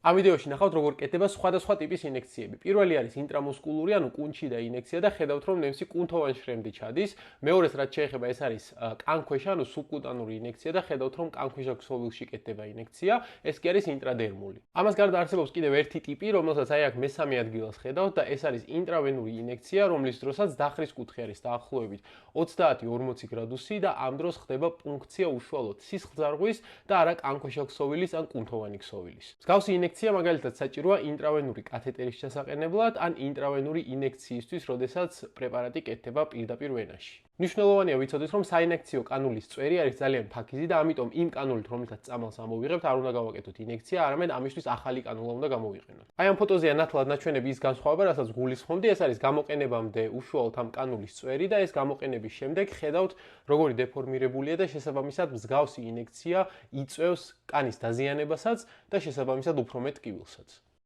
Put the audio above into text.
ამ ვიდეოში ნახავთ, როგორ კეთდება სხვადასხვა ტიპის ინექციები. პირველი არის ინტრამუსკულური, ანუ კუნჩი და ინექცია და ხედავთ, რომ ნემსი კუნთოვან შრემდე ჩადის. მეორეს რაც შეეხება, ეს არის კანქვეშა, ანუ სუბკუტანური ინექცია და ხედავთ, რომ კანქვეშა ქსოვილში კეთდება ინექცია. ეს კი არის ინტრადერმული. ამას გარდა არსებობს კიდევ ერთი ტიპი, რომელსაც აი აქ მესამე ადგილას ხედავთ და ეს არის ინტრავენური ინექცია, რომლის დროსაც დახვრის კუთხე არის დაახლოებით 30-40 გრადუსი და ამ დროს ხდება პუნქცია უშუალოდ სისხლძარღვის და არა კანქვეშა ქსოვილის ან კუნთოვანი ქსოვილის. მსგავსი ინექცია მაგალითად საჭიროა ინტრავენური კათეტერის ჩასაყენებლად ან ინტრავენური ინექციისთვის, როდესაც პრეპარატი კეთდება პირდაპირ ვენაში. მნიშვნელოვანია ვიცოდეთ, რომ საინექციო კანულის წვერი არის ძალიან ფაქიზი და ამიტომ იმ კანულით, რომელთაც წამალს ამოვიღებთ, არ უნდა გავაკეთოთ ინექცია, არამედ ამისთვის ახალი კანულა უნდა გამოვიყენოთ. აი ამ ფოტოზეა ნათლად ნაჩვენები ის განსხვავება, რასაც გულისხმობდი, ეს არის გამოყენებამდე უშუალოდ ამ კანულის წვერი და ეს გამოყენების შემდეგ ხედავთ, როგორი დეფორმირებულია და შესაბამისად მსგავსი ინექცია იწვევს კანის დაზიანებასაც და შესაბამისად უფრო მეტ ტკივილსაც.